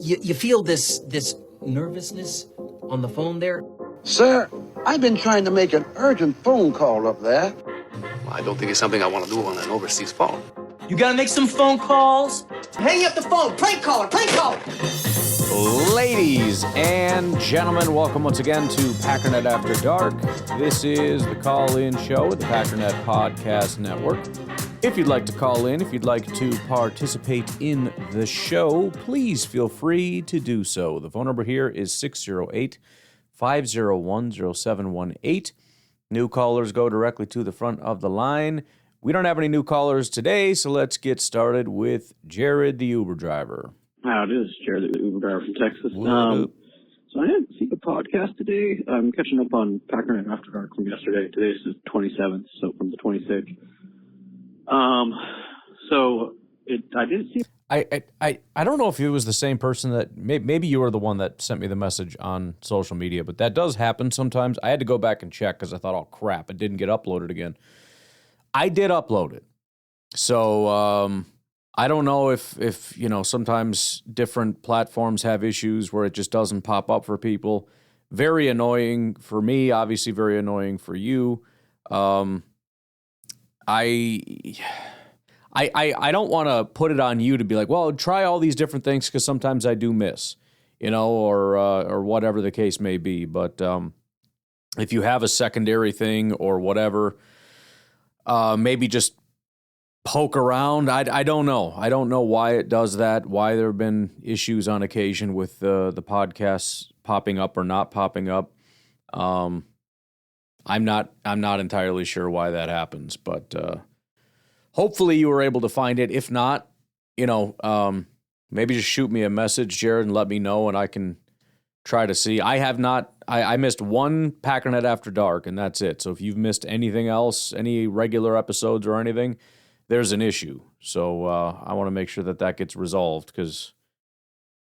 You feel this nervousness on the phone there? Sir, I've been trying to make an urgent phone call up there. Well, I don't think it's something I want to do on an overseas phone. You gotta make some phone calls. Hang up the phone. Prank caller. Ladies and gentlemen, welcome once again to Packernet After Dark. This is the call-in show at the Packernet Podcast Network. If you'd like to call in, if you'd like to participate in the show, please feel free to do so. The phone number here is 608-501-0718. New callers go directly to the front of the line. We don't have any new callers today, so let's get started with Jared, the Uber driver. How it is, Jared, the Uber driver from Texas. So I didn't see the podcast today. I'm catching up on Packernet After Dark from yesterday. Today's the 27th, so from the 26th. I didn't see. I don't know if it was the same person that maybe you were the one that sent me the message on social media, but that does happen sometimes. I had to go back and check because I thought, oh crap, it didn't get uploaded again. I did upload it, so I don't know if you know, sometimes different platforms have issues where it just doesn't pop up for people. Very annoying for me, obviously very annoying for you. I don't want to put it on you to be like, well, try all these different things because sometimes I do miss, you know, or whatever the case may be. But if you have a secondary thing or whatever, maybe just poke around. I don't know. I don't know why it does that, why there have been issues on occasion with the podcasts popping up or not popping up. I'm not entirely sure why that happens, but hopefully you were able to find it. If not, you know, maybe just shoot me a message, Jared, and let me know, and I can try to see. I have not. I missed one Packernet After Dark, and that's it. So if you've missed anything else, any regular episodes or anything, there's an issue. So I want to make sure that gets resolved because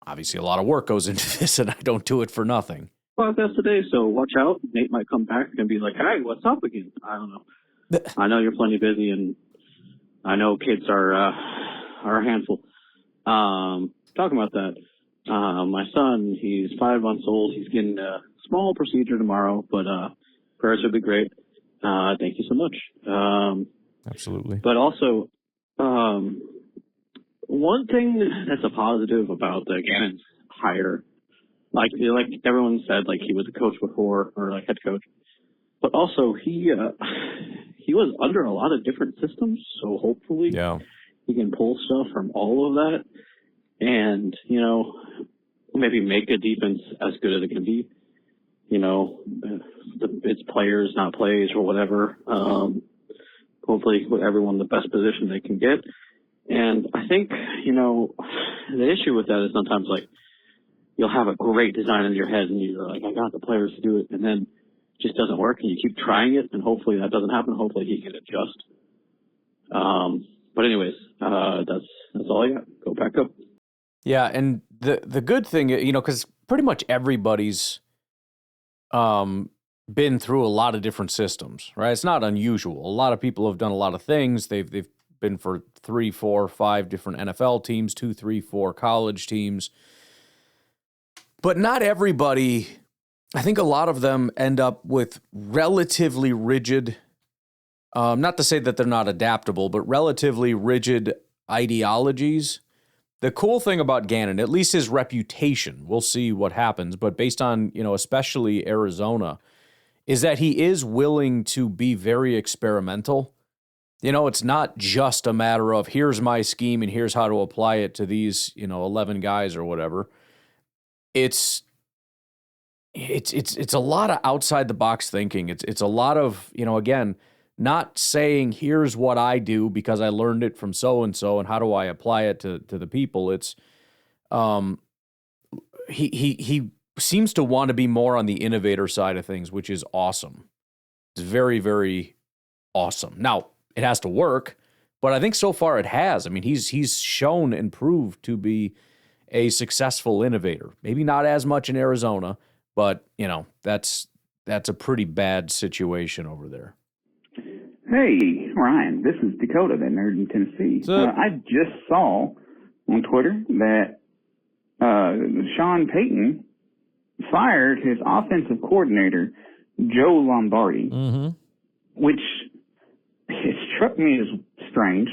obviously a lot of work goes into this, and I don't do it for nothing. Well, that's today, so watch out. Nate might come back and be like, hey, what's up again? I don't know. I know you're plenty busy, and I know kids are a handful. Talking about that, my son, he's 5 months old. He's getting a small procedure tomorrow, but prayers would be great. Thank you so much. Absolutely. But also, one thing that's a positive about the Gannon's hire, like everyone said, like he was a coach before, or like head coach, but also he was under a lot of different systems, so hopefully he can pull stuff from all of that and, you know, maybe make a defense as good as it can be. You know, it's players, not plays or whatever. Hopefully put everyone in the best position they can get. And I think, you know, the issue with that is sometimes like you'll have a great design in your head and you're like, I got the players to do it, and then it just doesn't work and you keep trying it, and hopefully that doesn't happen. Hopefully he can adjust. But anyways, that's all I got. Go back up. Yeah, and the good thing, you know, because pretty much everybody's been through a lot of different systems, right? It's not unusual. A lot of people have done a lot of things. They've been for 3, 4, 5 different NFL teams, 2, 3, 4 college teams. But not everybody, I think a lot of them end up with relatively rigid, not to say that they're not adaptable, but relatively rigid ideologies. The cool thing about Gannon, at least his reputation, we'll see what happens, but based on, you know, especially Arizona, is that he is willing to be very experimental. You know, it's not just a matter of here's my scheme and here's how to apply it to these, you know, 11 guys or whatever. It's a lot of outside the box thinking. It's a lot of, you know, again, not saying here's what I do because I learned it from so and so and how do I apply it to the people. It's he seems to want to be more on the innovator side of things, which is awesome. It's very, very awesome. Now, it has to work, but I think so far it has. I mean, he's shown and proved to be a successful innovator. Maybe not as much in Arizona, but, you know, that's a pretty bad situation over there. Hey, Ryan, this is Dakota, that nerd in Tennessee. I just saw on Twitter that Sean Payton fired his offensive coordinator, Joe Lombardi, which it struck me as strange,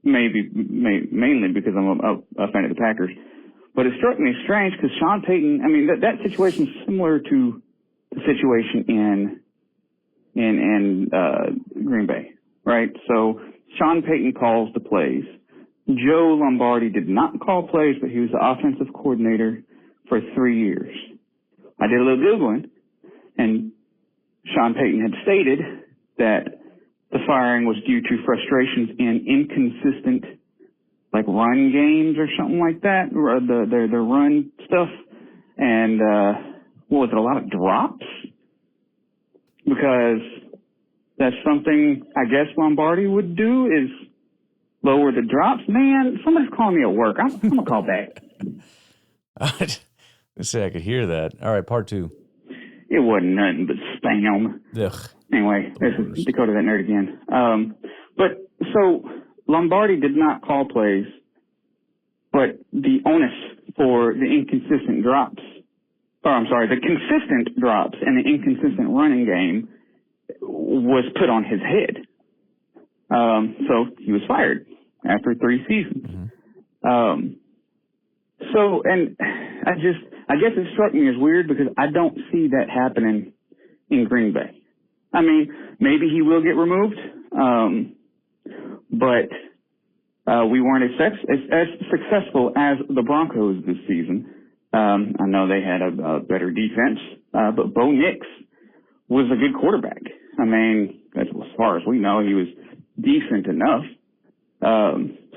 mainly because I'm a fan of the Packers. But it struck me as strange because Sean Payton, I mean, that situation is similar to the situation in Green Bay, right? So Sean Payton calls the plays. Joe Lombardi did not call plays, but he was the offensive coordinator for 3 years. I did a little Googling, and Sean Payton had stated that the firing was due to frustrations in inconsistent, like, run games or something like that, or the run stuff. And, what was it, a lot of drops? Because that's something I guess Lombardi would do, is lower the drops. Man, somebody's calling me at work. I'm going to call back. Let's see, I could hear that. All right, part 2. It wasn't nothing but spam. Ugh. Anyway, there's Dakota that nerd again. But so Lombardi did not call plays, but the onus for the inconsistent drops, the consistent drops and the inconsistent running game was put on his head. So he was fired after 3 seasons. So, and I guess it struck me as weird because I don't see that happening in Green Bay. I mean, maybe he will get removed, but we weren't as successful as the Broncos this season. I know they had a better defense, but Bo Nix was a good quarterback. I mean, as far as we know, he was decent enough.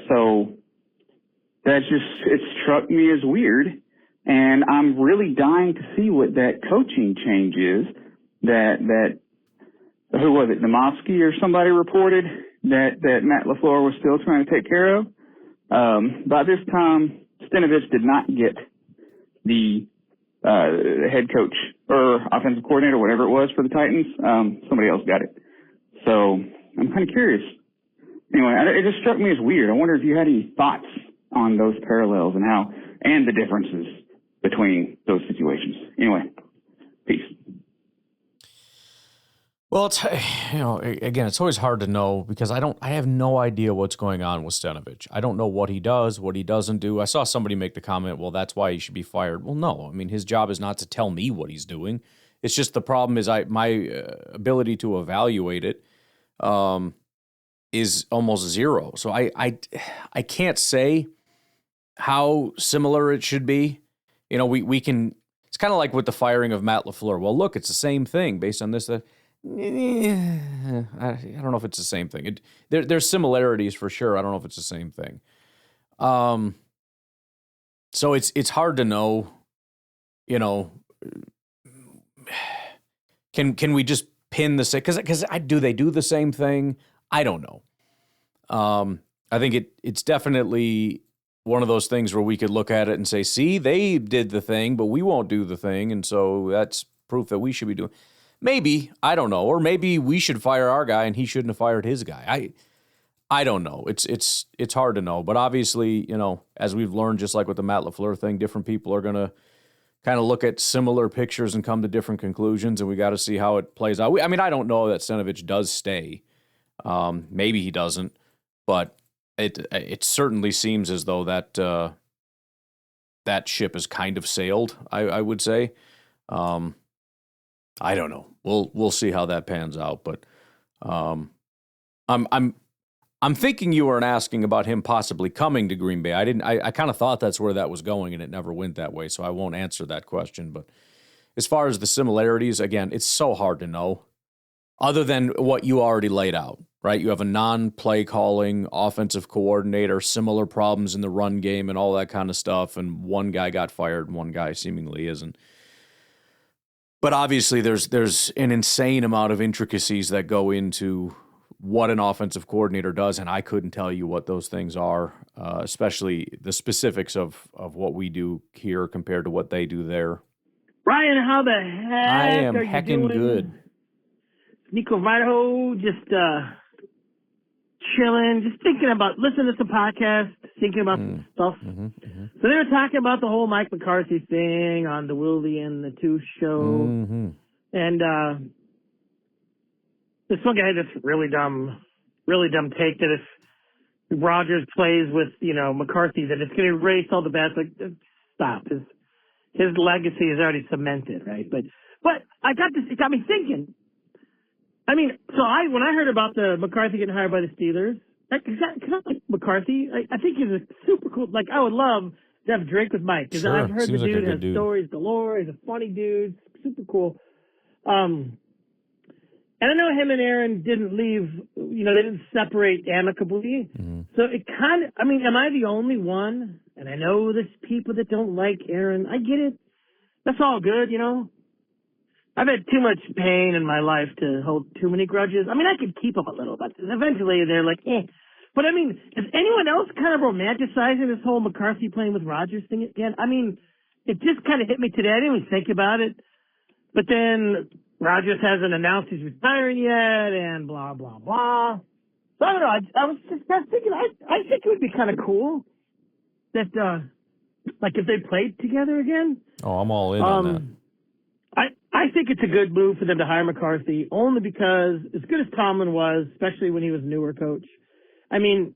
So it struck me as weird, and I'm really dying to see what that coaching change is that who was it, Nomofsky or somebody reported that Matt LaFleur was still trying to take care of. By this time, Stenavich did not get the head coach or offensive coordinator, whatever it was for the Titans. Somebody else got it. So I'm kind of curious. Anyway, it just struck me as weird. I wonder if you had any thoughts on those parallels and the differences between those situations. Anyway, peace. Well, again, it's always hard to know because I have no idea what's going on with Stenavich. I don't know what he does, what he doesn't do. I saw somebody make the comment, well, that's why he should be fired. Well, no. I mean, his job is not to tell me what he's doing. It's just the problem is my ability to evaluate it is almost zero. So I can't say how similar it should be. You know, we can. It's kind of like with the firing of Matt LaFleur. Well, look, it's the same thing based on this. I don't know if it's the same thing. There's similarities for sure. I don't know if it's the same thing. So it's hard to know. You know, can we just pin the same? Because do they do the same thing? I don't know. I think it's definitely one of those things where we could look at it and say, see, they did the thing, but we won't do the thing. And so that's proof that we should be doing. Maybe, I don't know. Or maybe we should fire our guy and he shouldn't have fired his guy. I don't know. It's hard to know. But obviously, you know, as we've learned, just like with the Matt LaFleur thing, different people are going to kind of look at similar pictures and come to different conclusions, and we got to see how it plays out. I mean, I don't know that Stenavich does stay. Maybe he doesn't. But it certainly seems as though that ship has kind of sailed. I would say. I don't know. We'll see how that pans out. But I'm thinking you weren't asking about him possibly coming to Green Bay. I kind of thought that's where that was going, and it never went that way. So I won't answer that question. But as far as the similarities, again, it's so hard to know. Other than what you already laid out. Right, you have a non-play calling offensive coordinator, similar problems in the run game and all that kind of stuff, and one guy got fired and one guy seemingly isn't. But obviously there's an insane amount of intricacies that go into what an offensive coordinator does, and I couldn't tell you what those things are, especially the specifics of what we do here compared to what they do there. Ryan, how the heck I am are you heckin' doing? good. Nico Idaho just chilling, just thinking about, listening to some podcasts, thinking about some stuff. So they were talking about the whole Mike McCarthy thing on the Willie and the Two show. And this one guy had this really dumb take that if Rodgers plays with, McCarthy, that it's going to erase all the bad. Like, stop. His legacy is already cemented, right? But it got me thinking. I mean, when I heard about the McCarthy getting hired by the Steelers, kind of like McCarthy, I think he's a super cool. Like, I would love to have a drink with Mike because I've heard the dude has stories galore. He's a funny dude, super cool. And I know him and Aaron didn't leave. They didn't separate amicably. So it kind of. I mean, am I the only one? And I know there's people that don't like Aaron. I get it. That's all good, I've had too much pain in my life to hold too many grudges. I mean, I could keep them a little, but eventually they're like, eh. But I mean, is anyone else kind of romanticizing this whole McCarthy playing with Rodgers thing again? I mean, it just kind of hit me today. I didn't even think about it. But then Rodgers hasn't announced he's retiring yet and blah, blah, blah. So I don't know. I was just kind of thinking, I think it would be kind of cool that, like if they played together again. Oh, I'm all in on that. I think it's a good move for them to hire McCarthy only because as good as Tomlin was, especially when he was a newer coach, I mean,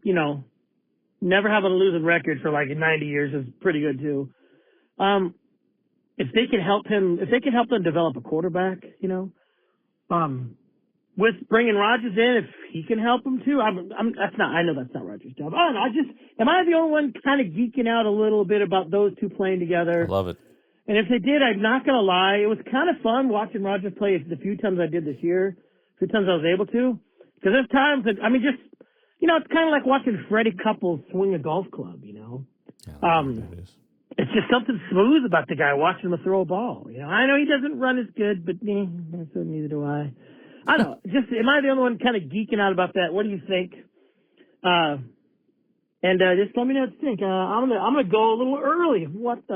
never having a losing record for like 90 years is pretty good too. If they can help them develop a quarterback, with bringing Rodgers in, if he can help them too, I know that's not Rodgers' job. I don't know. Am I the only one kind of geeking out a little bit about those two playing together? I love it. And if they did, I'm not going to lie, it was kind of fun watching Rodgers play the few times I did this year, a few times I was able to. Because there's times that, I mean, just, it's kind of like watching Freddie Couples swing a golf club, Yeah, it is. It's just something smooth about the guy watching him throw a ball. I know he doesn't run as good, but so neither do I. I don't know. Just, am I the only one kind of geeking out about that? What do you think? And just let me know what you think. I'm gonna go a little early. What?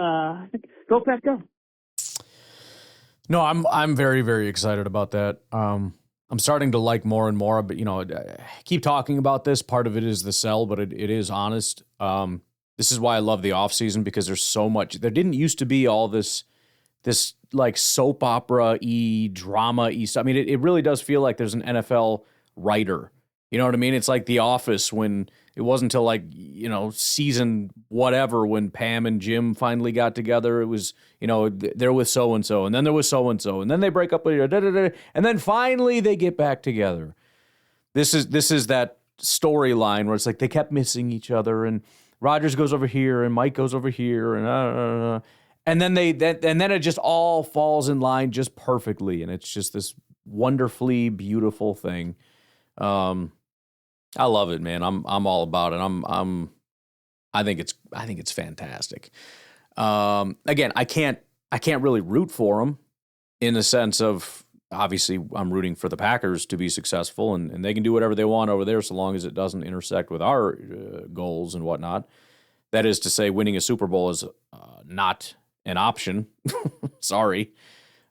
Go Pack, go. No, I'm very, very excited about that. I'm starting to like more and more, but I keep talking about this. Part of it is the sell, but it is honest. This is why I love the offseason because there's so much. There didn't used to be all this like soap opera-y, drama-y stuff. I mean, it really does feel like there's an NFL writer. You know what I mean? It's like The Office when it wasn't until like, season whatever when Pam and Jim finally got together. It was, they're with so-and-so, and then there was so-and-so, and then they break up, and then finally they get back together. This is that storyline where it's like they kept missing each other, and Rodgers goes over here, and Mike goes over here, and then it just all falls in line just perfectly, and it's just this wonderfully beautiful thing. I love it, man. I'm all about it. I think it's fantastic. Again, I can't really root for them in the sense of obviously I'm rooting for the Packers to be successful and they can do whatever they want over there so long as it doesn't intersect with our goals and whatnot. That is to say, winning a Super Bowl is not an option. Sorry,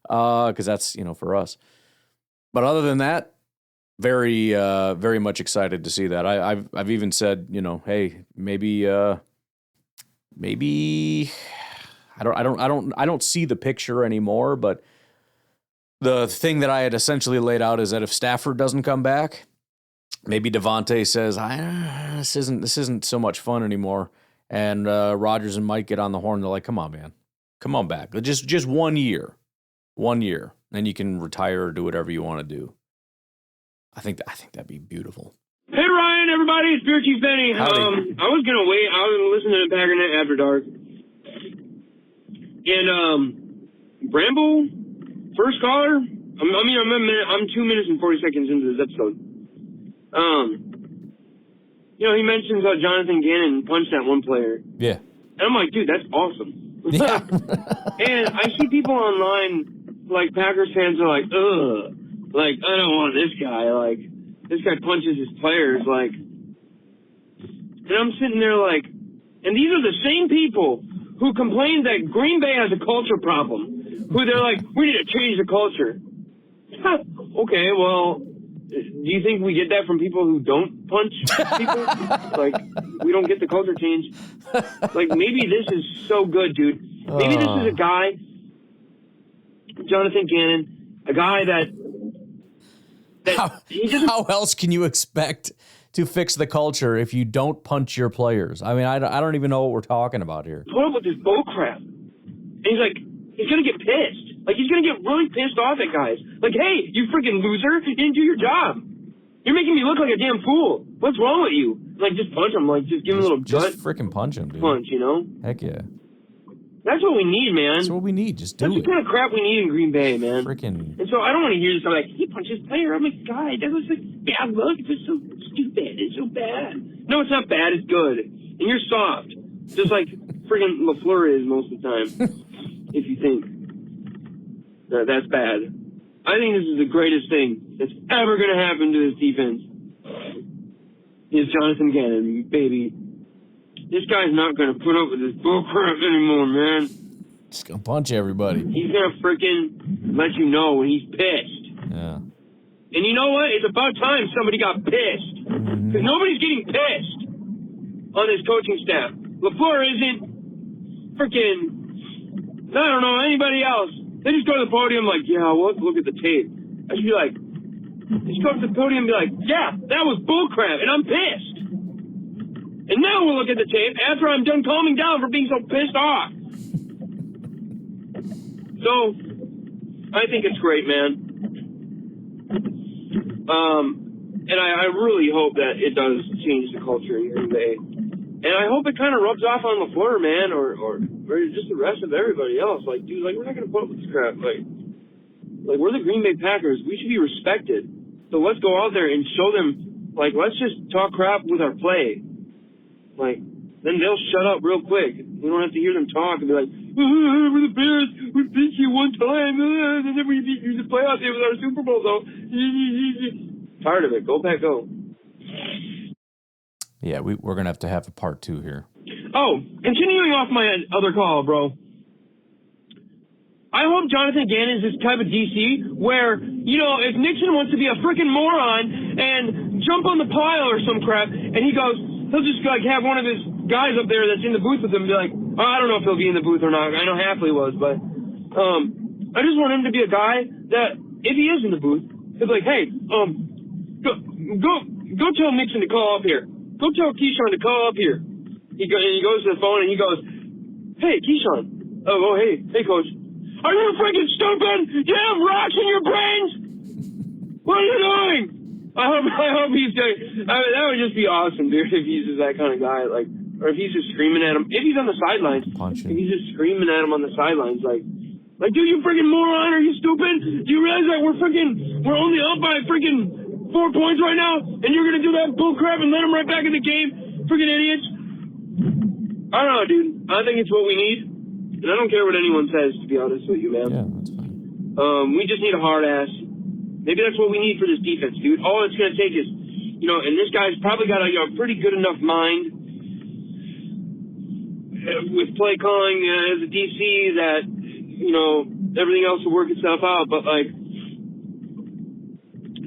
because that's for us. But other than that, very, very much excited to see that. I've even said, hey, maybe I don't see the picture anymore. But the thing that I had essentially laid out is that if Stafford doesn't come back, maybe Devontae says, this isn't so much fun anymore, and Rodgers and Mike get on the horn. They're like, come on, man, come on back. Just 1 year, then you can retire or do whatever you want to do. I think that'd be beautiful. Hey Ryan, everybody, it's Beer Chief Benny. I was gonna wait. I was gonna listen to Packernet after dark. And Bramble, first caller. I'm 2 minutes and 40 seconds into this episode. He mentions how Jonathan Gannon punched that one player. Yeah. And I'm like, dude, that's awesome. Yeah. And I see people online, like Packers fans, are like, ugh. Like, I don't want this guy. Like, this guy punches his players. Like, and I'm sitting there like, and these are the same people who complain that Green Bay has a culture problem. Who they're like, we need to change the culture. Okay, well, Do you think we get that from people who don't punch people? Like, we don't get the culture change. Like, maybe this is so good, dude. Maybe this is a guy, Jonathan Gannon, a guy that how else can you expect to fix the culture if you don't punch your players? I mean, I don't even know what we're talking about here. Put up with this bull crap. And he's like, he's going to get pissed. Like, he's going to get really pissed off at guys. Like, hey, you freaking loser, you didn't do your job. You're making me look like a damn fool. What's wrong with you? Like, just punch him. Like, just give him a little gut. Just freaking punch him, dude. Punch, you know? Heck yeah. That's what we need, man. That's what we need. Just do it. That's the kind of crap we need in Green Bay, man. Freaking. And so I don't want to hear this. I'm like, he punched his player. I'm like, God, that was like bad luck. It's just so stupid. It's so bad. No, it's not bad. It's good. And you're soft. Just like freaking LaFleur is most of the time. If you think that's bad. I think this is the greatest thing that's ever going to happen to this defense. Is Jonathan Gannon, baby. This guy's not going to put up with this bullcrap anymore, man. Just going to punch everybody. He's going to freaking let you know when he's pissed. Yeah. And you know what? It's about time somebody got pissed. Because nobody's getting pissed on this coaching staff. LaFleur isn't. Freaking, I don't know, anybody else. They just go to the podium like, yeah, well, let's look at the tape. I should be like, just go to the podium and be like, yeah, that was bullcrap, and I'm pissed. And now we'll look at the tape after I'm done calming down for being so pissed off. So, I think it's great, man. And I really hope that it does change the culture in Green Bay. And I hope it kind of rubs off on LaFleur, man, or just the rest of everybody else. Like, dude, like, we're not going to put up with this crap. Like, we're the Green Bay Packers. We should be respected. So let's go out there and show them, like, let's just talk crap with our play. Like, then they'll shut up real quick. We don't have to hear them talk and be like, we're the Bears. We beat you one time. And then we beat you in the playoffs. It was our Super Bowl, though. Tired of it. Go back, go. Yeah, we're going to have a part 2 here. Oh, continuing off my other call, bro. I hope Jonathan Gannon's this type of DC where, you know, if Nixon wants to be a freaking moron and jump on the pile or some crap, and he'll just like have one of his guys up there that's in the booth with him and be like, oh, I don't know if he'll be in the booth or not. I know Halfley was, but I just want him to be a guy that, if he is in the booth, he'll be like, hey, go tell Nixon to call up here. Go tell Keyshawn to call up here. He goes to the phone and he goes, hey, Keyshawn. Oh, hey, coach. Are you freaking stupid? You have rocks in your brains? What are you doing? I hope he's doing. That would just be awesome, dude. If he's just that kind of guy, like, or if he's just screaming at him. If he's on the sidelines, if he's just screaming at him on the sidelines, like, dude, you freaking moron? Are you stupid? Do you realize that we're only up by freaking 4 points right now, and you're gonna do that bull crap and let them right back in the game? Freaking idiots. I don't know, dude. I think it's what we need. And I don't care what anyone says, to be honest with you, man. Yeah, that's fine. We just need a hard ass. Maybe that's what we need for this defense, dude. All it's going to take is, you know, and this guy's probably got a pretty good enough mind with play calling as a DC that, you know, everything else will work itself out. But, like,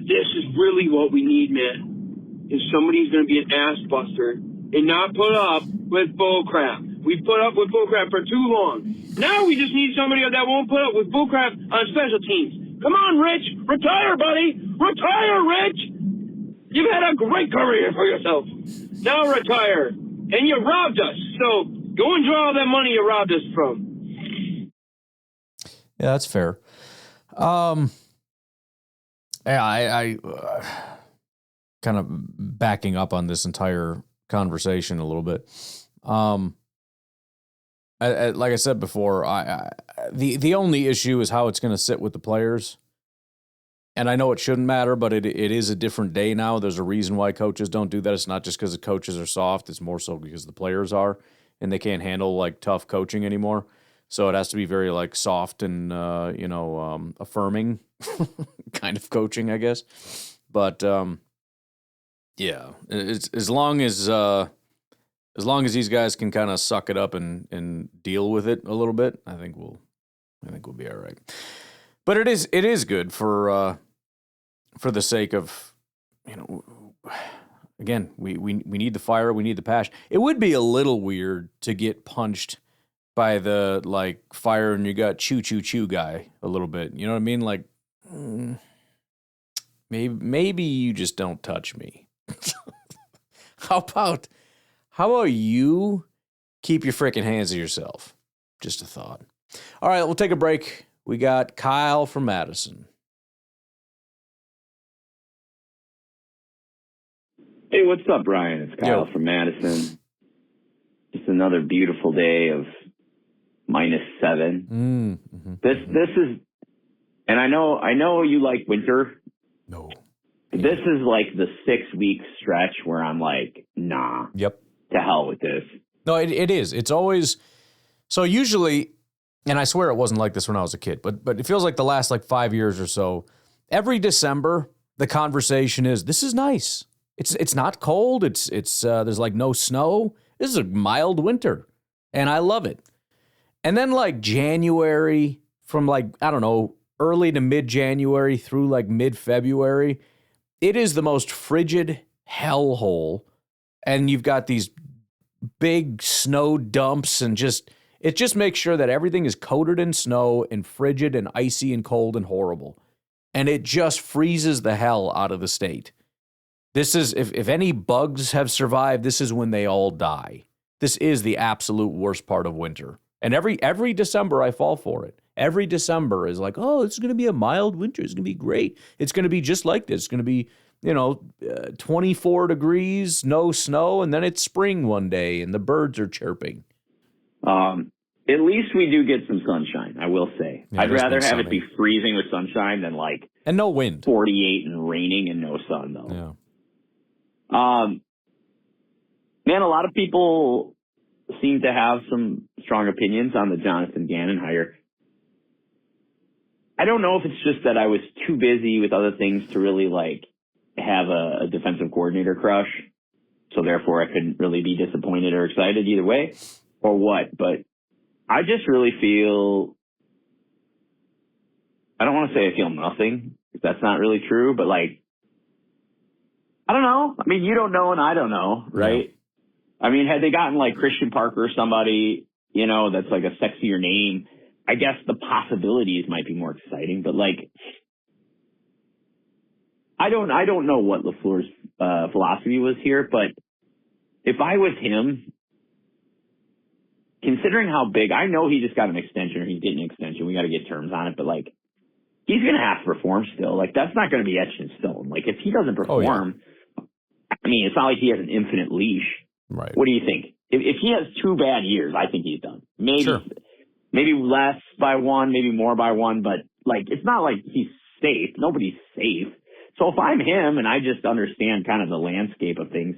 this is really what we need, man, is somebody's going to be an ass buster and not put up with bull crap. We've put up with bullcrap for too long. Now we just need somebody that won't put up with bullcrap on special teams. Come on, Rich. Retire, buddy. Retire, Rich. You've had a great career for yourself. Now retire. And you robbed us. So go and draw all that money you robbed us from. Yeah, that's fair. I kind of backing up on this entire conversation a little bit. Like I said before, the only issue is how it's going to sit with the players. And I know it shouldn't matter, but it is a different day now. There's a reason why coaches don't do that. It's not just because the coaches are soft. It's more so because the players are, and they can't handle like tough coaching anymore. So it has to be very like soft and affirming kind of coaching, I guess. But yeah, it's as long as these guys can kind of suck it up and deal with it a little bit, I think we'll be all right. But it is good for the sake of again, we need the fire, we need the passion. It would be a little weird to get punched by the like fire in your gut, choo choo choo guy a little bit. You know what I mean? Like, maybe you just don't touch me. How about you keep your freaking hands to yourself? Just a thought. All right, we'll take a break. We got Kyle from Madison. Hey, what's up, Brian? It's Kyle from Madison. Just another beautiful day of -7. Mm-hmm. This is, and I know you like winter. No. This is like the 6-week stretch where I'm like, nah. Yep. To hell with this. No, it is. It's always, so usually, and I swear it wasn't like this when I was a kid, but it feels like the last like 5 years or so, every December, the conversation is, this is nice. It's not cold. It's there's like no snow. This is a mild winter, and I love it. And then like January, from like, I don't know, early to mid-January through like mid-February, it is the most frigid hellhole. And you've got these big snow dumps and it just makes sure that everything is coated in snow and frigid and icy and cold and horrible. And it just freezes the hell out of the state. This is, if any bugs have survived, this is when they all die. This is the absolute worst part of winter. And every December I fall for it. Every December is like, oh, it's going to be a mild winter. It's going to be great. It's going to be just like this. It's going to be, 24 degrees, no snow, and then it's spring one day and the birds are chirping. At least we do get some sunshine, I will say. Yeah, I'd rather have it be freezing with sunshine than like and no wind, 48 and raining and no sun though. Yeah. Man, a lot of people seem to have some strong opinions on the Jonathan Gannon hire. I don't know if it's just that I was too busy with other things to really like have a defensive coordinator crush. So therefore I couldn't really be disappointed or excited either way or what, but I just really feel, I don't want to say I feel nothing, if that's not really true, but like, I don't know. I mean, you don't know and I don't know, right? Yeah. I mean, had they gotten like Christian Parker or somebody, that's like a sexier name, I guess the possibilities might be more exciting, but like, I don't know what LaFleur's philosophy was here, but if I was him, considering how big, I know he just got an extension or he's getting an extension. We got to get terms on it, but like, he's going to have to perform still. Like, that's not going to be etched in stone. Like, if he doesn't perform, I mean, it's not like he has an infinite leash. Right. What do you think? If he has 2 bad years, I think he's done. Maybe less by 1, maybe more by 1, but like, it's not like he's safe. Nobody's safe. So if I'm him and I just understand kind of the landscape of things,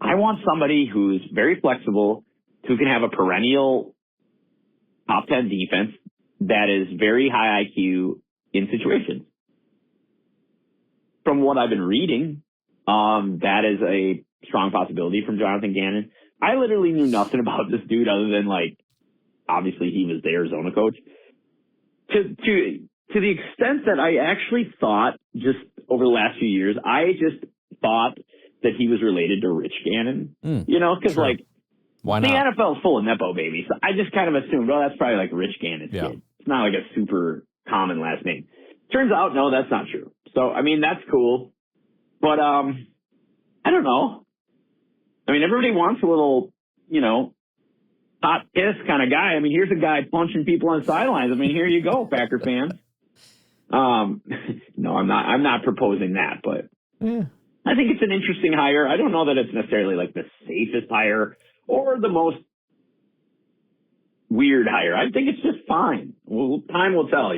I want somebody who's very flexible, who can have a perennial top 10 defense that is very high IQ in situations. From what I've been reading, that is a strong possibility from Jonathan Gannon. I literally knew nothing about this dude other than like, obviously he was the Arizona coach. To the extent that I actually thought just over the last few years, I just thought that he was related to Rich Gannon, because like, why not? The NFL is full of Nepo babies. So I just kind of assumed, well, that's probably like Rich Gannon's kid. It's not like a super common last name. Turns out, no, that's not true. So, I mean, that's cool. But, I don't know. I mean, everybody wants a little, hot piss kind of guy. I mean, here's a guy punching people on sidelines. I mean, here you go, Packer fans. No, I'm not proposing that, but I think it's an interesting hire. I don't know that it's necessarily like the safest hire or the most weird hire. I think it's just fine. Well, time will tell,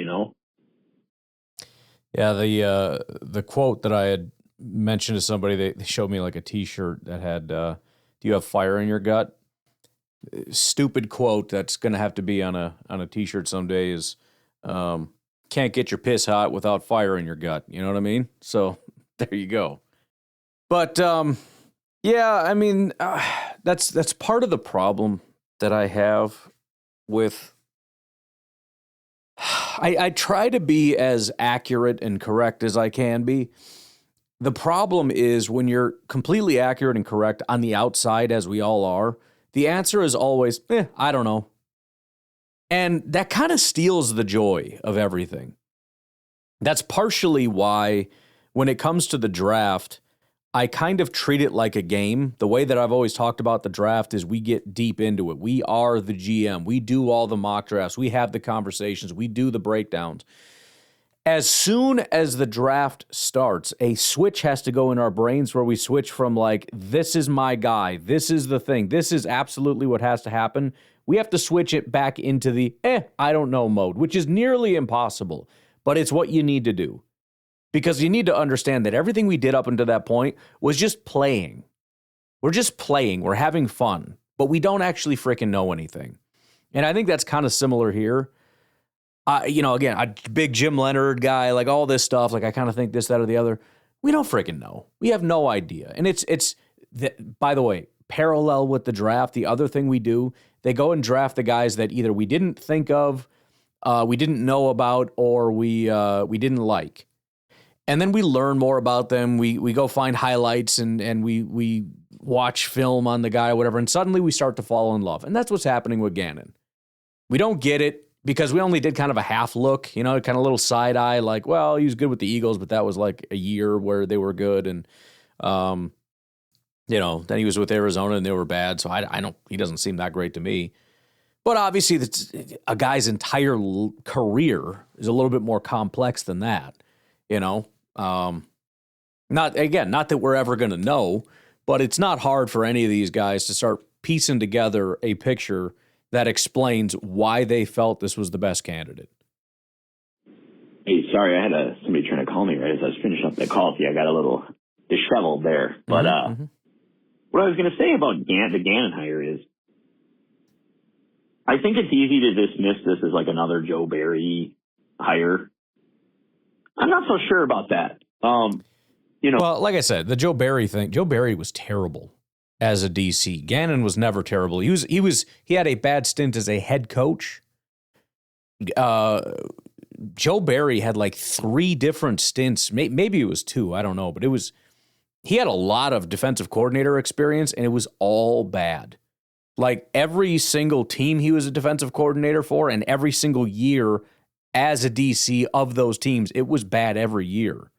Yeah, the quote that I had mentioned to somebody, they showed me like a T-shirt that had, do you have fire in your gut? Stupid quote that's going to have to be on a T-shirt someday is, can't get your piss hot without fire in your gut. You know what I mean? So there you go. But, yeah, I mean, that's part of the problem that I have with, I try to be as accurate and correct as I can be. The problem is when you're completely accurate and correct on the outside, as we all are, the answer is always, I don't know. And that kind of steals the joy of everything. That's partially why when it comes to the draft, I kind of treat it like a game. The way that I've always talked about the draft is we get deep into it. We are the GM. We do all the mock drafts. We have the conversations. We do the breakdowns. As soon as the draft starts, a switch has to go in our brains where we switch from like, this is my guy, this is the thing, this is absolutely what has to happen. We have to switch it back into the, I don't know mode, which is nearly impossible, but it's what you need to do. Because you need to understand that everything we did up until that point was just playing. We're just playing, we're having fun, but we don't actually freaking know anything. And I think that's kind of similar here. Again, a big Jim Leonard guy, like all this stuff, like I kind of think this, that, or the other. We don't freaking know. We have no idea. And by the way, parallel with the draft, the other thing we do, they go and draft the guys that either we didn't think of, we didn't know about, or we didn't like. And then we learn more about them. We go find highlights and we watch film on the guy or whatever, and suddenly we start to fall in love. And that's what's happening with Gannon. We don't get it, because we only did kind of a half look, kind of a little side eye, like, well, he was good with the Eagles, but that was like a year where they were good. And, then he was with Arizona and they were bad. So he doesn't seem that great to me. But obviously a guy's entire career is a little bit more complex than that, not that we're ever going to know, but it's not hard for any of these guys to start piecing together a picture that explains why they felt this was the best candidate. Hey, sorry, I had somebody trying to call me right as I was finishing up the call with you. I got a little disheveled there. But what I was going to say about the Gannon hire is, I think it's easy to dismiss this as like another Joe Barry hire. I'm not so sure about that. Well, like I said, the Joe Barry thing, Joe Barry was terrible as a DC. Gannon was never terrible. He had a bad stint as a head coach. Joe Barry had like 3 different stints. Maybe it was 2. I don't know, but he had a lot of defensive coordinator experience, and it was all bad. Like every single team he was a defensive coordinator for, and every single year as a DC of those teams, it was bad every year.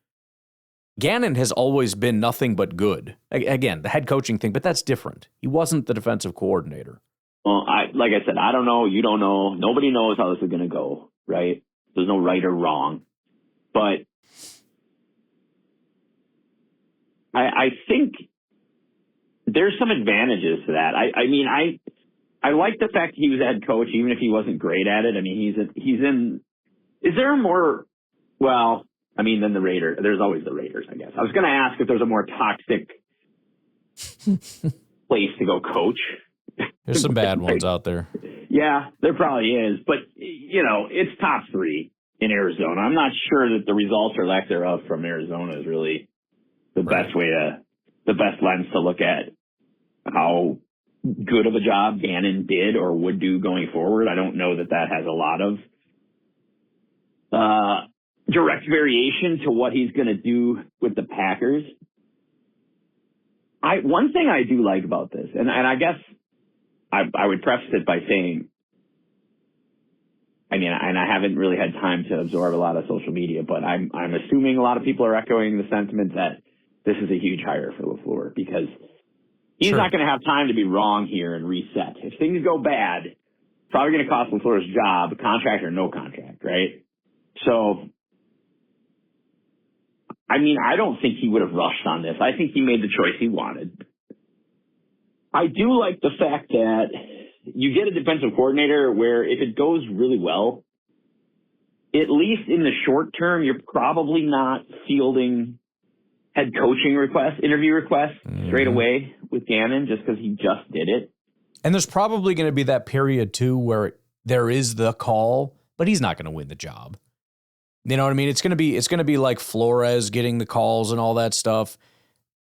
Gannon has always been nothing but good. Again, the head coaching thing, but that's different. He wasn't the defensive coordinator. Well, like I said, I don't know. You don't know. Nobody knows how this is going to go, right? There's no right or wrong. But I think there's some advantages to that. I like the fact that he was a head coach, even if he wasn't great at it. I mean, he's in. Is there more? Well, than the Raiders. There's always the Raiders, I guess. I was going to ask if there's a more toxic place to go coach. There's some bad ones out there. Yeah, there probably is. But, it's top 3 in Arizona. I'm not sure that the results or lack thereof from Arizona is really the best lens to look at how good of a job Gannon did or would do going forward. I don't know that has a lot of direct variation to what he's going to do with the Packers. One thing I do like about this, and I guess I would preface it by saying, and I haven't really had time to absorb a lot of social media, but I'm assuming a lot of people are echoing the sentiment that this is a huge hire for LaFleur, because he's not going to have time to be wrong here and reset. If things go bad, it's probably going to cost LaFleur's job, contract or no contract, right? So, I don't think he would have rushed on this. I think he made the choice he wanted. I do like the fact that you get a defensive coordinator where if it goes really well, at least in the short term, you're probably not fielding head coaching interview requests straight away with Gannon just because he just did it. And there's probably going to be that period too where there is the call, but he's not going to win the job. You know what I mean? It's going to be like Flores getting the calls and all that stuff.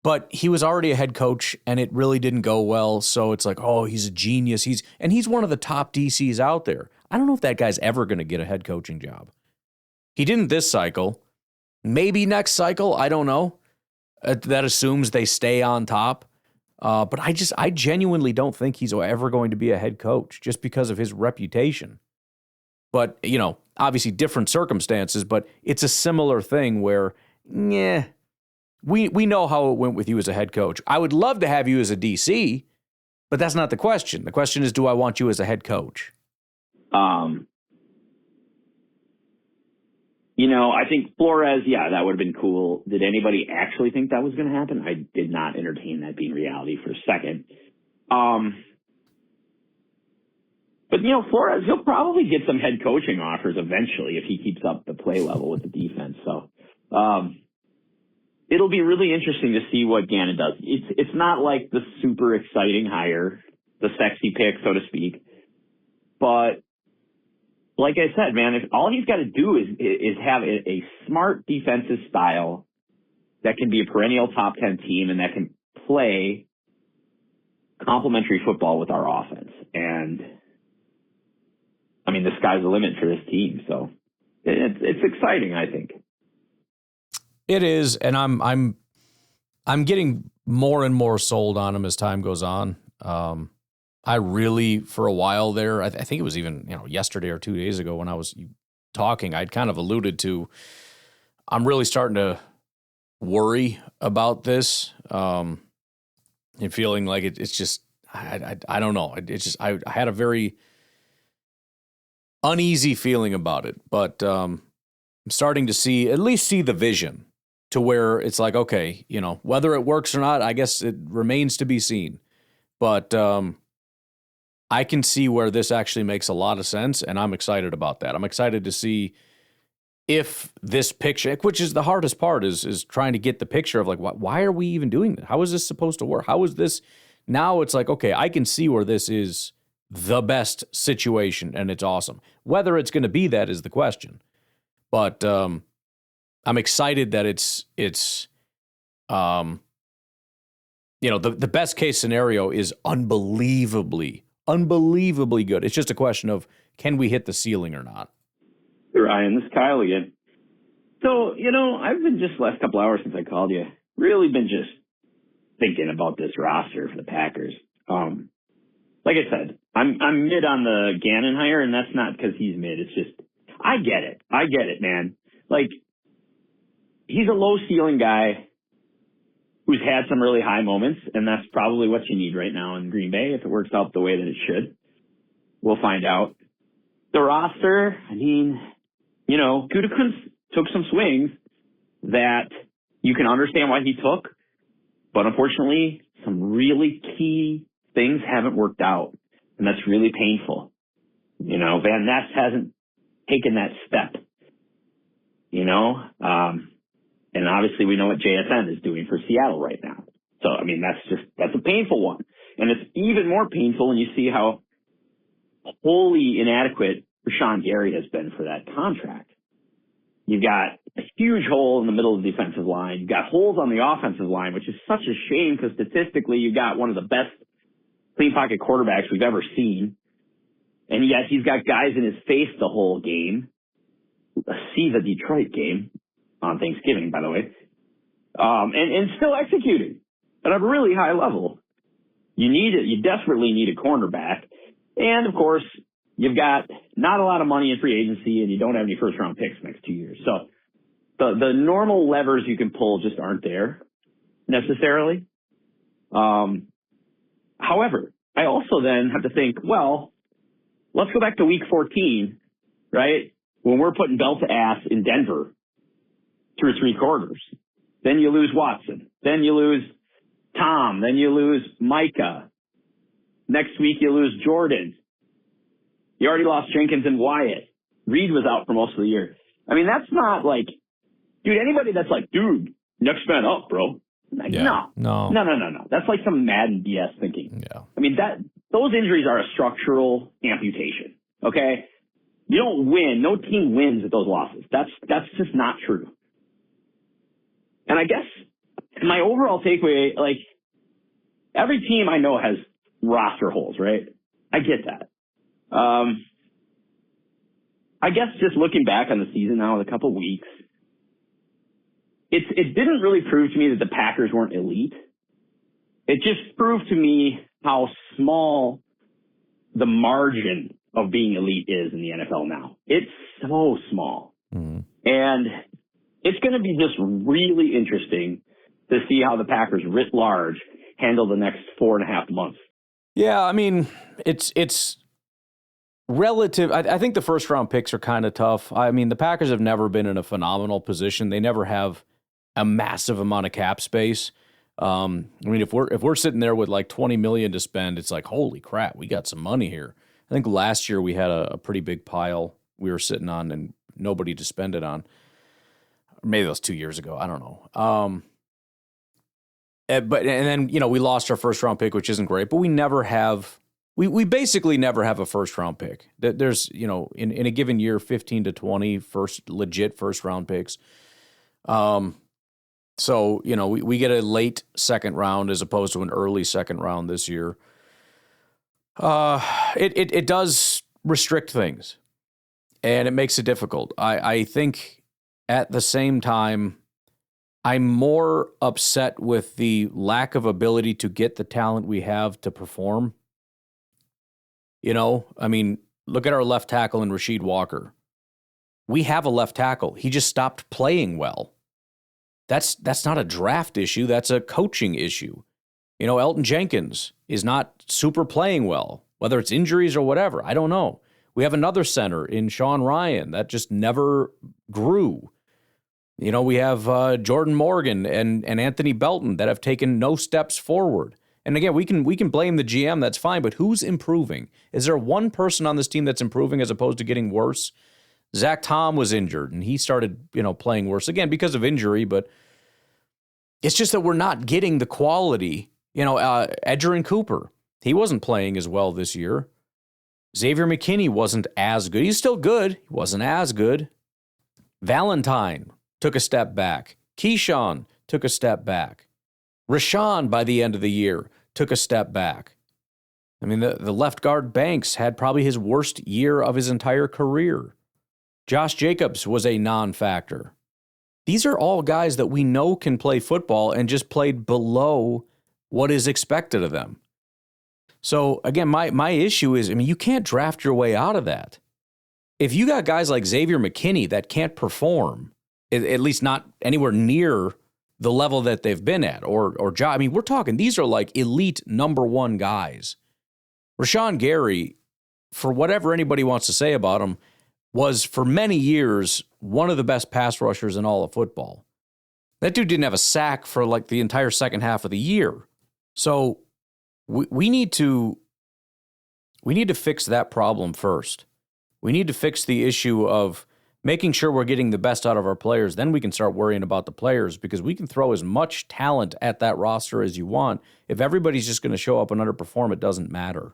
But he was already a head coach and it really didn't go well. So it's like, oh, he's a genius. He's one of the top DCs out there. I don't know if that guy's ever going to get a head coaching job. He didn't this cycle. Maybe next cycle. I don't know. that assumes they stay on top. But I genuinely don't think he's ever going to be a head coach just because of his reputation. But, obviously different circumstances, but it's a similar thing where, we know how it went with you as a head coach. I would love to have you as a DC, but that's not the question. The question is, do I want you as a head coach? I think Flores, that would have been cool. Did anybody actually think that was going to happen? I did not entertain that being reality for a second. But, Flores, he'll probably get some head coaching offers eventually if he keeps up the play level with the defense. So it'll be really interesting to see what Gannon does. It's not like the super exciting hire, the sexy pick, so to speak. But like I said, man, if all he's got to do is have a smart defensive style that can be a perennial top 10 team and that can play complementary football with our offense. And the sky's the limit for this team. So it's exciting, I think. It is, and I'm getting more and more sold on him as time goes on. I really, for a while there, I think it was even yesterday or 2 days ago when I was talking, I'd kind of alluded to, I'm really starting to worry about this, and feeling like it's just I don't know. It's just I had a very uneasy feeling about it, but I'm starting to at least see the vision to where it's like, okay, whether it works or not, I guess it remains to be seen. But I can see where this actually makes a lot of sense, and I'm excited about that. I'm excited to see if this picture, which is the hardest part, is trying to get the picture of like, why are we even doing this? How is this supposed to work? How is this? Now it's like, okay, I can see where this is the best situation, and it's awesome. Whether it's going to be that is the question. But I'm excited that it's the best case scenario is unbelievably good. It's just a question of, can we hit the ceiling or not? Ryan, this is Kyle again. So, I've been just last couple hours since I called you, really been just thinking about this roster for the Packers. Like I said, I'm mid on the Gannon hire, and that's not because he's mid. It's just, I get it, man. Like, he's a low ceiling guy who's had some really high moments, and that's probably what you need right now in Green Bay if it works out the way that it should. We'll find out. The roster, Gutekunst took some swings that you can understand why he took, but unfortunately, some really key things haven't worked out, and that's really painful. Van Ness hasn't taken that step, and obviously we know what JSN is doing for Seattle right now. So, that's a painful one. And it's even more painful when you see how wholly inadequate Rashawn Gary has been for that contract. You've got a huge hole in the middle of the defensive line. You've got holes on the offensive line, which is such a shame because statistically you've got one of the best clean pocket quarterbacks we've ever seen. And yet he's got guys in his face the whole game. See the Detroit game on Thanksgiving, by the way. And still executing at a really high level. You desperately need a cornerback. And of course, you've got not a lot of money in free agency, and you don't have any first round picks next 2 years. So the normal levers you can pull just aren't there necessarily. However, I also then have to think, well, let's go back to week 14, right? When we're putting belt to ass in Denver through 3 quarters. Then you lose Watson. Then you lose Tom. Then you lose Micah. Next week you lose Jordan. You already lost Jenkins and Wyatt. Reed was out for most of the year. That's not like, dude, anybody that's like, dude, next man up, bro. Like, yeah. No. That's like some Madden BS thinking. Yeah. Those injuries are a structural amputation. Okay? You don't win. No team wins with those losses. That's just not true. And I guess my overall takeaway, like, every team I know has roster holes, right? I get that. I guess just looking back on the season now in a couple weeks, it didn't really prove to me that the Packers weren't elite. It just proved to me how small the margin of being elite is in the NFL now. It's so small. Mm-hmm. And it's going to be just really interesting to see how the Packers writ large handle the next 4.5 months. Yeah, I mean, it's relative. I think the first round picks are kind of tough. I mean, the Packers have never been in a phenomenal position. They never have a massive amount of cap space. I mean, if we're sitting there with like $20 million to spend, it's like, holy crap, we got some money here. I think last year we had a pretty big pile we were sitting on and nobody to spend it on. Maybe that was 2 years ago. I don't know. And then, you know, we lost our first round pick, which isn't great, but we never have, we basically never have a first round pick. There's, you know, in a given year, 15 to 20 legit first round picks. So, you know, we get a late second round as opposed to an early second round this year. It does restrict things and it makes it difficult. I think at the same time, I'm more upset with the lack of ability to get the talent we have to perform. You know, I mean, look at our left tackle in Rasheed Walker. We have a left tackle. He just stopped playing well. That's not a draft issue. That's a coaching issue. You know, Elton Jenkins is not super playing well, whether it's injuries or whatever. I don't know. We have another center in Sean Ryan that just never grew. You know, we have Jordan Morgan and Anthony Belton that have taken no steps forward. And again, we can blame the GM. That's fine. But who's improving? Is there one person on this team that's improving as opposed to getting worse? Zach Tom was injured and he started, you know, playing worse again because of injury. But it's just that we're not getting the quality. You know, Edgerrin Cooper, he wasn't playing as well this year. Xavier McKinney wasn't as good. He's still good. He wasn't as good. Valentine took a step back. Keyshawn took a step back. Rashawn, by the end of the year, took a step back. I mean, the left guard Banks had probably his worst year of his entire career. Josh Jacobs was a non-factor. These are all guys that we know can play football and just played below what is expected of them. So, again, my issue is, I mean, you can't draft your way out of that. If you got guys like Xavier McKinney that can't perform, at least not anywhere near the level that they've been at, or I mean, we're talking, these are like elite number one guys. Rashawn Gary, for whatever anybody wants to say about him, was for many years one of the best pass rushers in all of football. That dude didn't have a sack for like the entire second half of the year. So we need to fix that problem first. We need to fix the issue of making sure we're getting the best out of our players. Then we can start worrying about the players, because we can throw as much talent at that roster as you want. If everybody's just going to show up and underperform, it doesn't matter.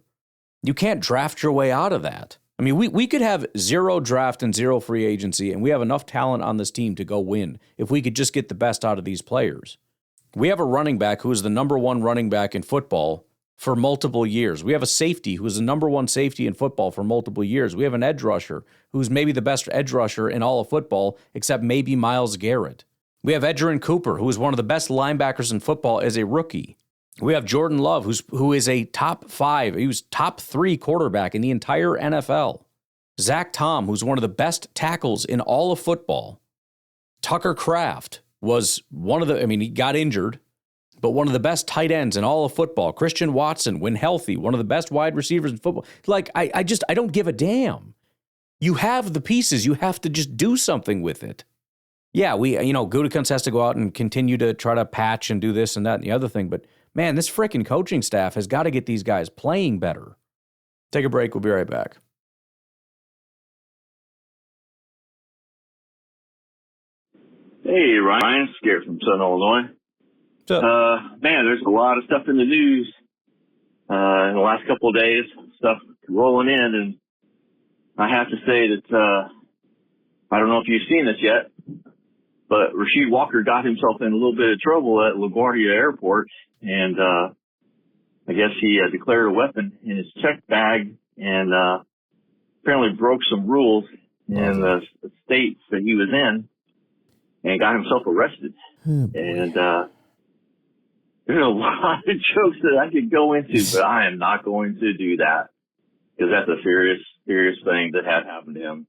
You can't draft your way out of that. I mean, we could have zero draft and zero free agency, and we have enough talent on this team to go win if we could just get the best out of these players. We have a running back who is the number one running back in football for multiple years. We have a safety who is the number one safety in football for multiple years. We have an edge rusher who's maybe the best edge rusher in all of football, except maybe Myles Garrett. We have Edgerrin Cooper, who is one of the best linebackers in football as a rookie. We have Jordan Love, who is a top 5. He was top 3 quarterback in the entire NFL. Zach Tom, who's one of the best tackles in all of football. Tucker Kraft was one of the, I mean, he got injured, but one of the best tight ends in all of football. Christian Watson, when healthy, one of the best wide receivers in football. Like, I don't give a damn. You have the pieces. You have to just do something with it. Yeah, Gutekunst has to go out and continue to try to patch and do this and that and the other thing. But, man, this freaking coaching staff has got to get these guys playing better. Take a break. We'll be right back. Hey, Ryan. Scared from Southern Illinois. Man, there's a lot of stuff in the news in the last couple of days, stuff rolling in, and I have to say that I don't know if you've seen this yet, but Rasheed Walker got himself in a little bit of trouble at LaGuardia Airport, and I guess he declared a weapon in his check bag and apparently broke some rules in the states that he was in. and got himself arrested. And there's a lot of jokes that I could go into, but I am not going to do that because that's a serious thing that had happened to him.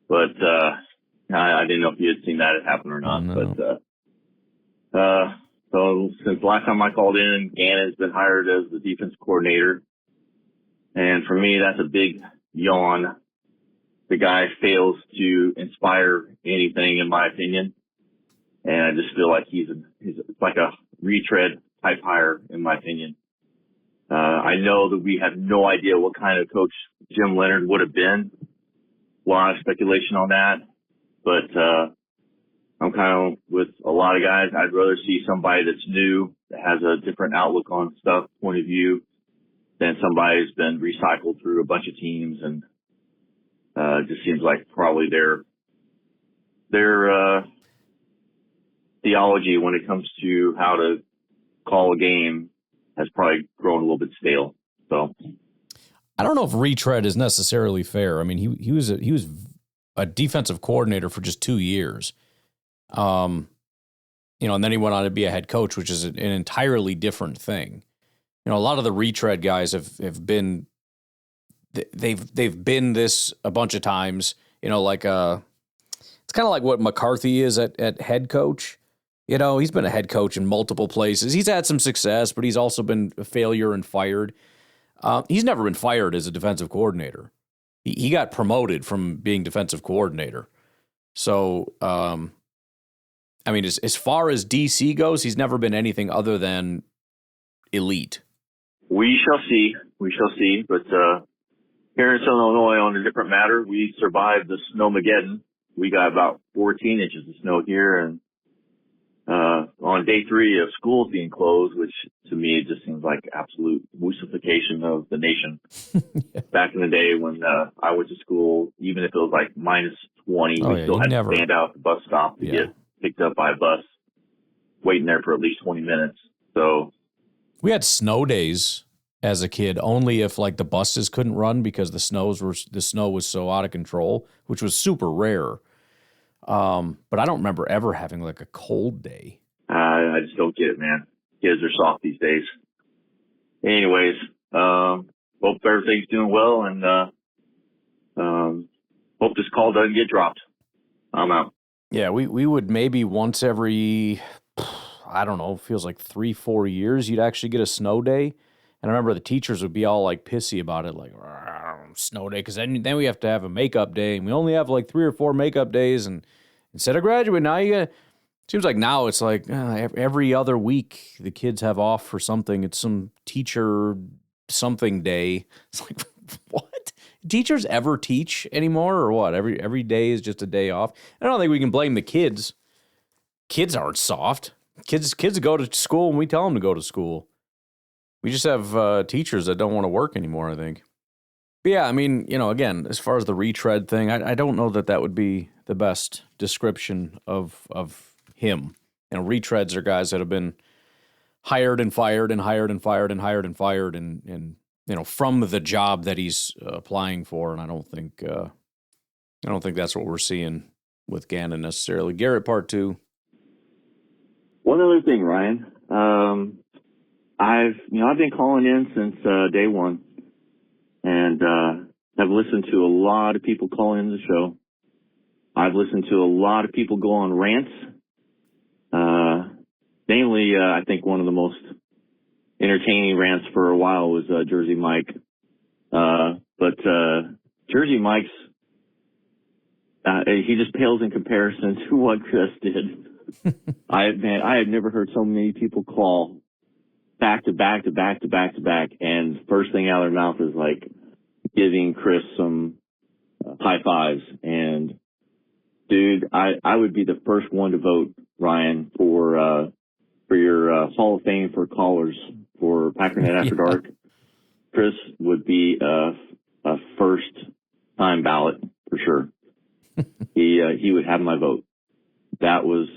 But I didn't know if you had seen that happen or not. No. But so since the last time I called in, Gannon's been hired as the defense coordinator. And for me, that's a big yawn. The guy fails to inspire anything, in my opinion. And I just feel like he's like a retread type hire, in my opinion. I know that we have no idea what kind of coach Jim Leonhard would have been. A lot of speculation on that. But I'm kind of with a lot of guys. I'd rather see somebody that's new, that has a different outlook on stuff, point of view, than somebody who's been recycled through a bunch of teams. And it just seems like probably their theology when it comes to how to call a game has probably grown a little bit stale. So I don't know if retread is necessarily fair. I mean, he was a defensive coordinator for just 2 years. And then he went on to be a head coach, which is an entirely different thing. A lot of the retread guys have been, they've been this a bunch of times, it's kind of like what McCarthy is at head coach. He's been a head coach in multiple places. He's had some success, but he's also been a failure and fired. He's never been fired as a defensive coordinator. He got promoted from being defensive coordinator. So, as far as DC goes, he's never been anything other than elite. We shall see. But here in Southern Illinois, on a different matter, we survived the snowmageddon. We got about 14 inches of snow here, and on day 3 of schools being closed, which to me it just seems like absolute wussification of the nation. Back in the day when I went to school, even if it was like minus 20, we still had to stand out at the bus stop to get picked up by a bus, waiting there for at least 20 minutes. So we had snow days as a kid, only if like the buses couldn't run because the snow was so out of control, which was super rare. But I don't remember ever having like a cold day. I just don't get it, man. Kids are soft these days. Anyways, hope everything's doing well, and hope this call doesn't get dropped. I'm out. Yeah, we would maybe once every, I don't know, feels like 3-4 years, you'd actually get a snow day. And I remember the teachers would be all like pissy about it, like snow day, because then we have to have a makeup day, and we only have like 3 or 4 makeup days, and instead of graduate, now you get. Seems like now it's like every other week the kids have off for something. It's some teacher something day. It's like, what? Teachers ever teach anymore, or what? Every day is just a day off. I don't think we can blame the kids. Kids aren't soft. Kids go to school when we tell them to go to school. We just have teachers that don't want to work anymore, I think. But yeah, again, as far as the retread thing, I don't know that would be the best description of him. Retreads are guys that have been hired and fired and hired and fired and hired and fired and from the job that he's applying for. And I don't think that's what we're seeing with Gannon necessarily. Garrett, part 2. One other thing, Ryan. I've been calling in since day 1, and I've listened to a lot of people call in the show. I've listened to a lot of people go on rants. Namely, I think one of the most entertaining rants for a while was Jersey Mike. But Jersey Mike's, he just pales in comparison to what Chris did. I have never heard so many people call back to back to back to back to back, and first thing out of their mouth is like giving Chris some high fives. And dude, I would be the first one to vote, Ryan, for your Hall of Fame for callers for Packernet After Dark. Chris would be a first time ballot for sure. He would have my vote. That was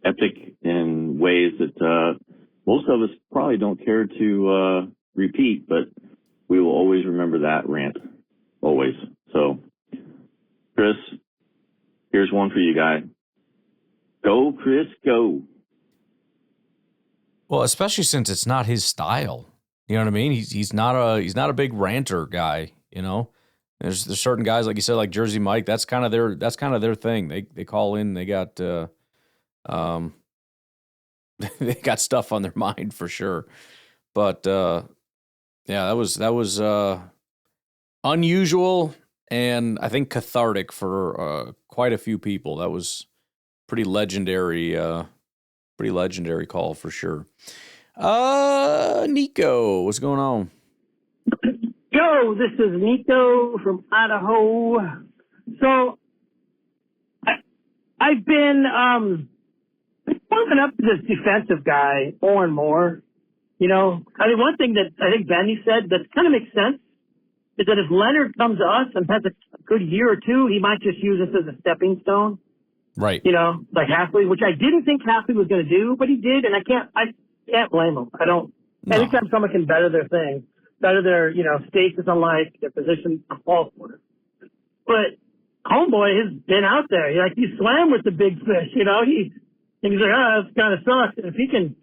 epic in ways that most of us probably don't care to repeat, but we will always remember that rant. Always. So, Chris, here's one for you, guy. Go, Chris, go. Well, especially since it's not his style. You know what I mean? He's not a big ranter guy, you know. There's certain guys, like you said, like Jersey Mike, that's kind of their thing. They call in, they got they got stuff on their mind for sure. But yeah, that was unusual and I think cathartic for quite a few people. That was pretty legendary call for sure. Nico, what's going on? Yo, this is Nico from Idaho. So, I've been warming up to this defensive guy more and more. You know, I mean, one thing that I think Benny said that kind of makes sense is that if Leonard comes to us and has a good year or two, he might just use us as a stepping stone. Right. You know, like Halfley, which I didn't think Halfley was going to do, but he did, and I can't blame him. I don't. No. Anytime someone can better their thing, better their, you know, status on life, their position, I'm all for it. But homeboy has been out there. He swam with the big fish, you know. He's like, oh, this kind of sucks. And if he can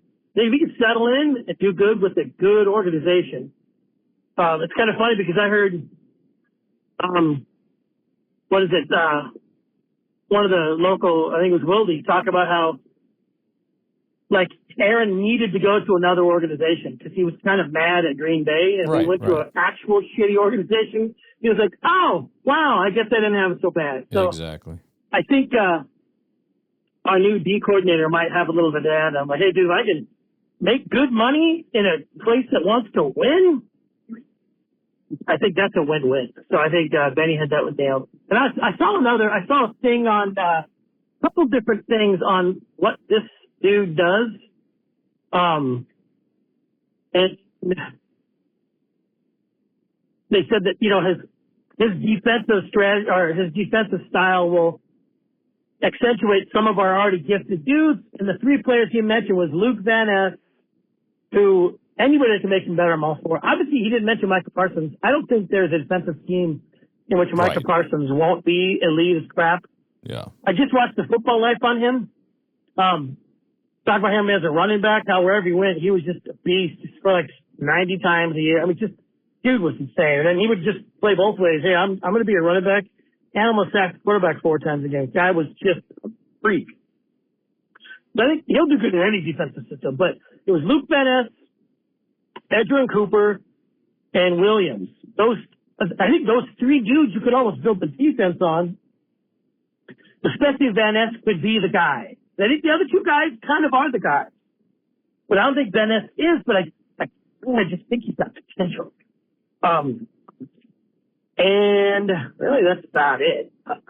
settle in and do good with a good organization, it's kind of funny because I heard, one of the local, I think it was Wildy, talk about how, like, Aaron needed to go to another organization because he was kind of mad at Green Bay, and he went to an actual shitty organization. He was like, oh, wow, I guess I didn't have it so bad. So exactly. I think our new D coordinator might have a little bit of that. I'm like, hey, dude, if I can make good money in a place that wants to win, I think that's a win-win. So I think Benny had that one nailed. And I saw a thing on a couple different things on what this dude does. And they said that, you know, his defensive strategy or his defensive style will accentuate some of our already gifted dudes. And the three players he mentioned was Luke Van Ness, who anybody that can make him better, I'm all for. Obviously, he didn't mention Micah Parsons. I don't think there's a defensive scheme in which Micah Parsons won't be elite as crap. Yeah. I just watched the Football Life on him. Talk about him as a running back, how wherever he went, he was just a beast for like 90 times a year. I mean, just, dude was insane. And then he would just play both ways. Hey, I'm going to be a running back and I'm going to sack the quarterback 4 times a game. Guy was just a freak. But I think he'll do good in any defensive system. But it was Luke Van Ness, Edgerrin Cooper, and Williams. I think those 3 dudes you could almost build the defense on. Especially Van Ness could be the guy. I think the other 2 guys kind of are the guys. But I don't think Van Ness is, but I just think he's got potential. And really that's about it. I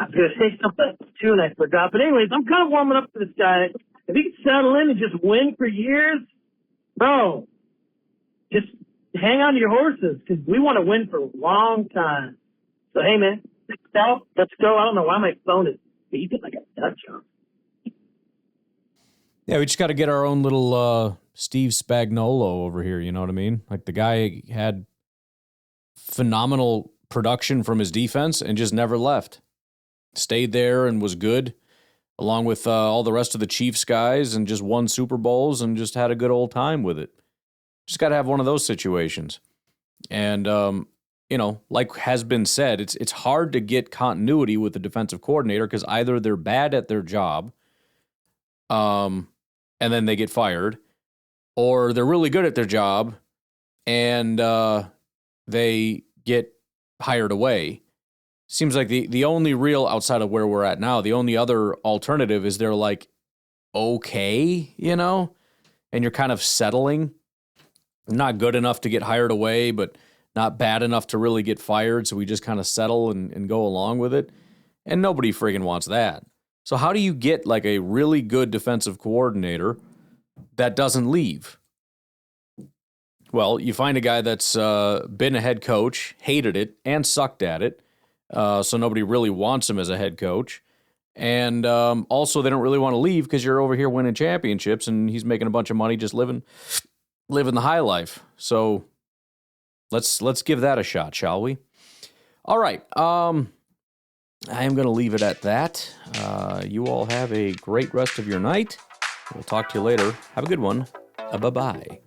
was going to say something too and I forgot. But anyways, I'm kind of warming up to this guy. If he can settle in and just win for years, bro, just hang on to your horses because we want to win for a long time. So, hey, man, let's go. I don't know why my phone is beeping like a Dutch. Yeah, we just got to get our own little Steve Spagnuolo over here, you know what I mean? Like the guy had phenomenal production from his defense and just never left. Stayed there and was good, along with all the rest of the Chiefs guys, and just won Super Bowls and just had a good old time with it. Just got to have one of those situations. And, you know, like has been said, it's hard to get continuity with the defensive coordinator because either they're bad at their job, and then they get fired, or they're really good at their job and they get hired away. Seems like the only real, outside of where we're at now, the only other alternative is they're like, okay, you know, and you're kind of settling. Not good enough to get hired away, but not bad enough to really get fired. So we just kind of settle and go along with it. And nobody friggin' wants that. So how do you get like a really good defensive coordinator that doesn't leave? Well, you find a guy that's been a head coach, hated it, and sucked at it. So nobody really wants him as a head coach. And also they don't really want to leave because you're over here winning championships and he's making a bunch of money just living the high life. So let's give that a shot, shall we? All right. I am going to leave it at that. You all have a great rest of your night. We'll talk to you later. Have a good one. Bye-bye.